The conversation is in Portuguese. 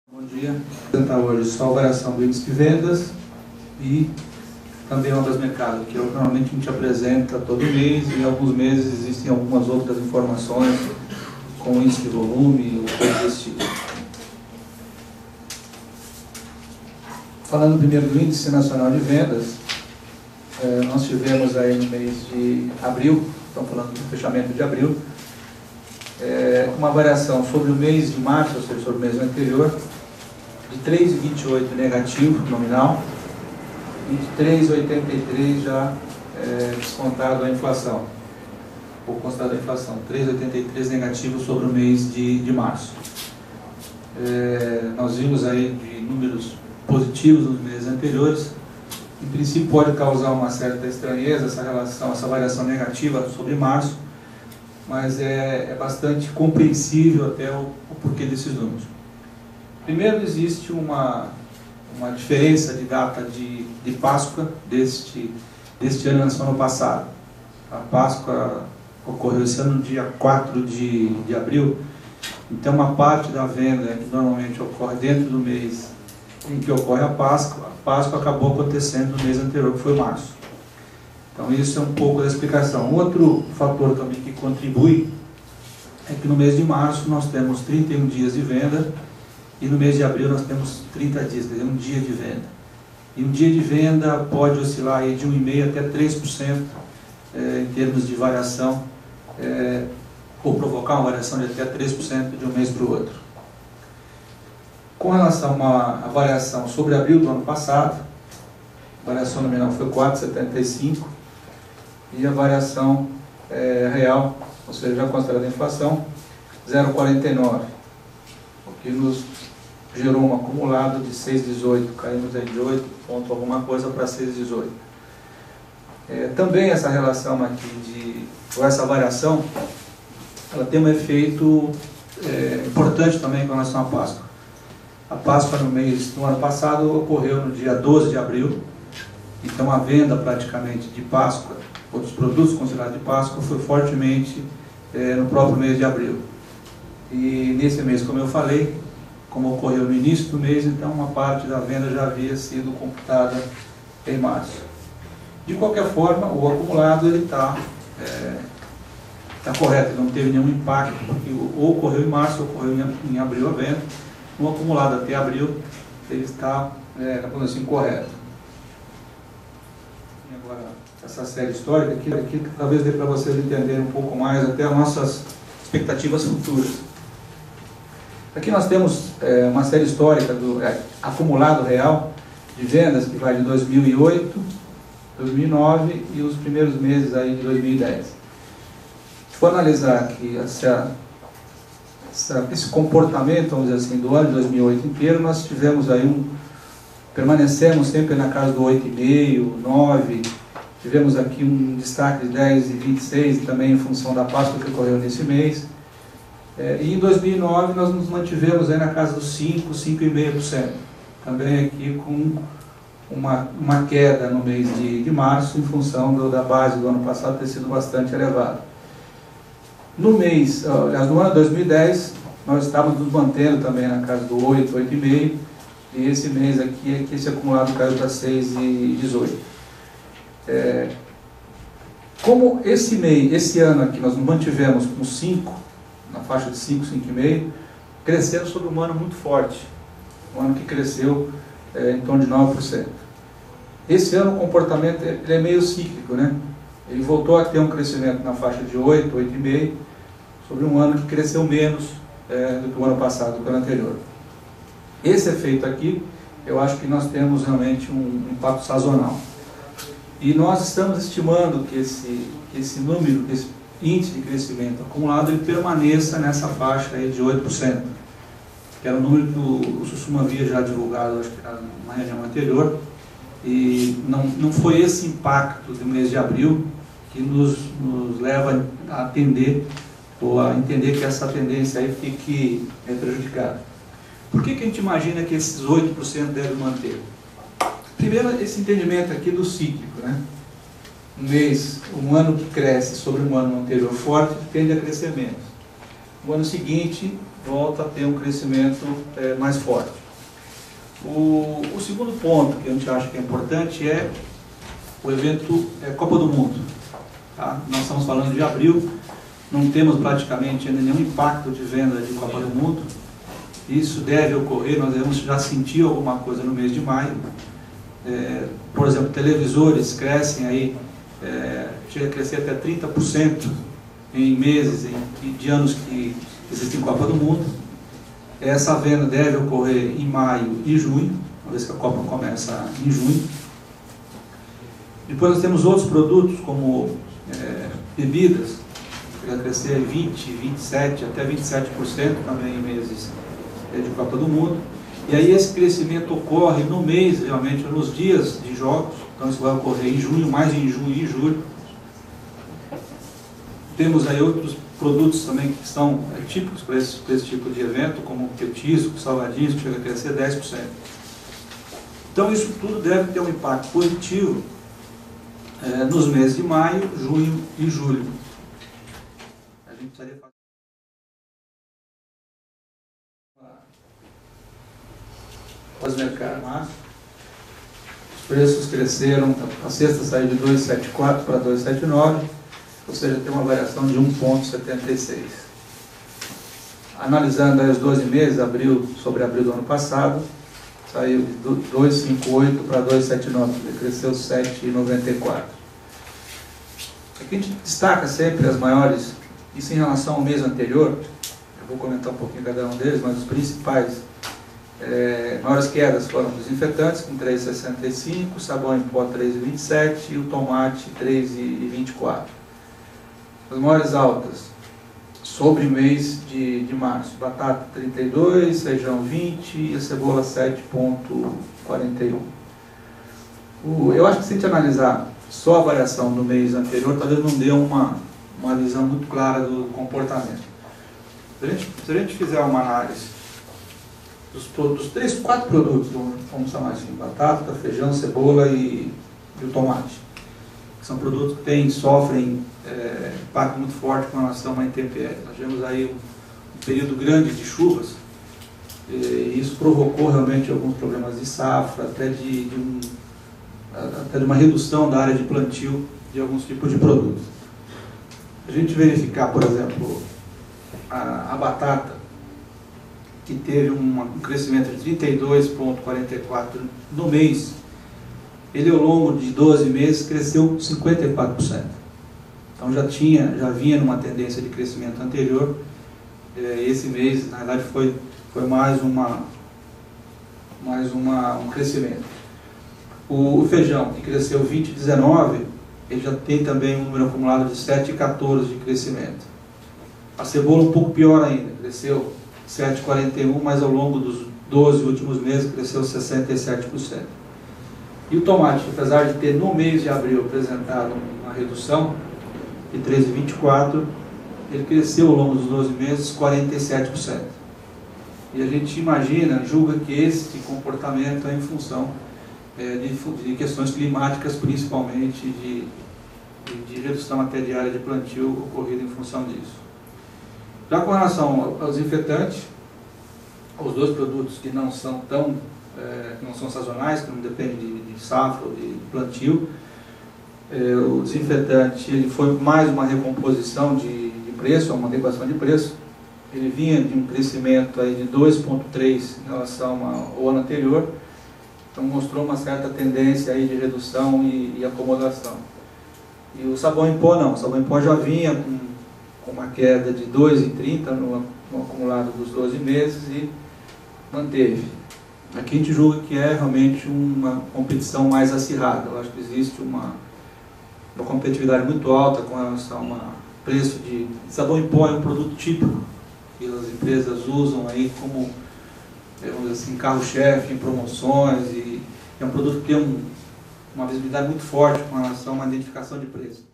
Bom dia. Vou apresentar hoje só a variação do índice de vendas e também obras mercado, que normalmente a gente apresenta todo mês, e em alguns meses existem algumas outras informações com índice de volume ou coisa desse tipo. Falando primeiro do índice nacional de vendas, nós tivemos aí no mês de abril, estamos falando do fechamento de abril, uma variação sobre o mês de março, ou seja, sobre o mês anterior, de 3,28 negativo nominal e de 3,83 já descontado a inflação, ou considerado a inflação, 3,83 negativo sobre o mês de março. Nós vimos aí de números positivos nos meses anteriores. Em princípio pode causar uma certa estranheza essa relação, essa variação negativa sobre março, mas é bastante compreensível até o porquê desses números. Primeiro, existe uma diferença de data de Páscoa deste ano em relação ao ano passado. A Páscoa ocorreu esse ano no dia 4 de abril, então uma parte da venda que normalmente ocorre dentro do mês em que ocorre a Páscoa acabou acontecendo no mês anterior, que foi março. Então isso é um pouco da explicação. Outro fator também que contribui é que no mês de março nós temos 31 dias de venda e no mês de abril nós temos 30 dias, quer dizer, um dia de venda. E um dia de venda pode oscilar aí de 1,5% até 3% em termos de variação, ou provocar uma variação de até 3% de um mês para o outro. Com relação à variação sobre abril do ano passado, a variação nominal foi 4,75 e a variação real, ou seja, já considerada a inflação, 0,49, o que nos gerou um acumulado de 6,18, caímos de 8 ponto alguma coisa para 6,18. Também essa relação aqui, ou essa variação, ela tem um efeito importante também com relação à Páscoa. A Páscoa no ano passado ocorreu no dia 12 de abril, então a venda praticamente de Páscoa, ou dos produtos considerados de Páscoa, foi fortemente no próprio mês de abril. E nesse mês, como eu falei, como ocorreu no início do mês, então uma parte da venda já havia sido computada em março. De qualquer forma, o acumulado está correto, ele não teve nenhum impacto, porque ou ocorreu em março ou ocorreu em abril a venda. No acumulado até abril, ele está, assim, correto. E agora, essa série histórica aqui talvez dê para vocês entenderem um pouco mais até as nossas expectativas futuras. Aqui nós temos uma série histórica do acumulado real de vendas que vai de 2008, 2009 e os primeiros meses aí de 2010. Se for analisar aqui esse comportamento, vamos dizer assim, do ano de 2008 inteiro, nós tivemos aí permanecemos sempre na casa do 8,5, 9, tivemos aqui um destaque de 10,26 também em função da Páscoa que ocorreu nesse mês. E em 2009 nós nos mantivemos aí na casa dos 5, 5,5%, também aqui com uma queda no mês de março em função da base do ano passado ter sido bastante elevada. No ano de 2010, nós estávamos nos mantendo também na casa do 8, 8,5%, e esse mês aqui esse acumulado caiu para 6,18%. Como esse ano aqui nós nos mantivemos com 5%, na faixa de 5, 5,5%, crescendo sobre um ano muito forte, um ano que cresceu em torno de 9%. Esse ano o comportamento ele é meio cíclico, né? Ele voltou a ter um crescimento na faixa de 8, 8,5%, sobre um ano que cresceu menos do que o ano passado, do que o ano anterior. Esse efeito aqui, eu acho que nós temos realmente um impacto sazonal. E nós estamos estimando que esse número, esse índice de crescimento acumulado, ele permaneça nessa faixa aí de 8%, que era o número que o Sussuma havia já divulgado, acho que na reunião anterior, e não foi esse impacto do mês de abril que nos leva a atender ou a entender que essa tendência aí fique prejudicada. Por que a gente imagina que esses 8% devem manter? Primeiro, esse entendimento aqui do cíclico, né? Um ano que cresce sobre um ano anterior forte tende a crescer menos. no ano seguinte volta a ter um crescimento mais forte. O segundo ponto que a gente acha que é importante é o evento Copa do Mundo. Tá? Nós estamos falando de abril, não temos praticamente ainda nenhum impacto de venda de Copa do Mundo. Isso deve ocorrer, nós devemos já sentir alguma coisa no mês de maio. Por exemplo, televisores crescem aí, chega a crescer até 30% em meses, de anos que existem Copa do Mundo. Essa venda deve ocorrer em maio e junho, uma vez que a Copa começa em junho. Depois nós temos outros produtos, como bebidas, que vai crescer 20%, 27%, até 27% também em meses de Copa do Mundo. E aí esse crescimento ocorre no mês, realmente, nos dias de jogos. Então isso vai ocorrer em junho, mais em junho e julho. Temos aí outros produtos também que são típicos para esse tipo de evento, como petisco, salgadinhos, que chega a crescer 10%. Então isso tudo deve ter um impacto positivo nos meses de maio, junho e julho. A gente precisaria fazer pós-mercado. Os preços cresceram, a cesta saiu de 2,74 para 2,79, ou seja, tem uma variação de 1,76. Analisando aí os 12 meses, abril sobre abril do ano passado, saiu de 2,58 para 2,79, cresceu 7,94. Aqui a gente destaca sempre as maiores, isso em relação ao mês anterior, eu vou comentar um pouquinho cada um deles, mas os principais maiores quedas foram os desinfetantes, com 3,65, sabão em pó 3,27 e o tomate 3,24. As maiores altas sobre o mês de março: batata 32, feijão 20 e a cebola 7,41. Eu acho que se a gente analisar só a variação do mês anterior, talvez não dê uma visão muito clara do comportamento. Se a gente fizer uma análise dos 3, 4 produtos, vamos chamar assim: batata, feijão, cebola e o tomate, que são produtos que sofrem impacto muito forte com relação à intempérie. Nós tivemos aí um período grande de chuvas, e isso provocou realmente alguns problemas de safra, até de uma redução da área de plantio de alguns tipos de produtos. A gente verificar, por exemplo, a batata, que teve um crescimento de 32,44 no mês, ele ao longo de 12 meses cresceu 54%. Então já vinha numa tendência de crescimento anterior. Esse mês, na verdade, foi mais um crescimento. O feijão, que cresceu 20,19, ele já tem também um número acumulado de 7,14 de crescimento. A cebola um pouco pior ainda, cresceu 7,41, mas ao longo dos 12 últimos meses cresceu 67%. E o tomate, apesar de ter no mês de abril apresentado uma redução de 13,24, ele cresceu ao longo dos 12 meses 47%. E a gente julga que esse comportamento é em função de questões climáticas, principalmente de redução até de área de plantio ocorrida em função disso. Já com relação aos desinfetantes, os dois produtos que não são sazonais, que não dependem de safra ou de plantio, o desinfetante ele foi mais uma recomposição de preço, uma adequação de preço. Ele vinha de um crescimento aí de 2,3 em relação ao ano anterior, então mostrou uma certa tendência aí de redução e acomodação. E o sabão em pó não, o sabão em pó já vinha com uma queda de 2,30 no acumulado dos 12 meses e manteve. Aqui a gente julga que é realmente uma competição mais acirrada. Eu acho que existe uma competitividade muito alta com relação ao preço de sabão em pó. É um produto típico que as empresas usam aí como, vamos dizer assim, carro-chefe em promoções, e é um produto que tem uma visibilidade muito forte com relação a uma identificação de preço.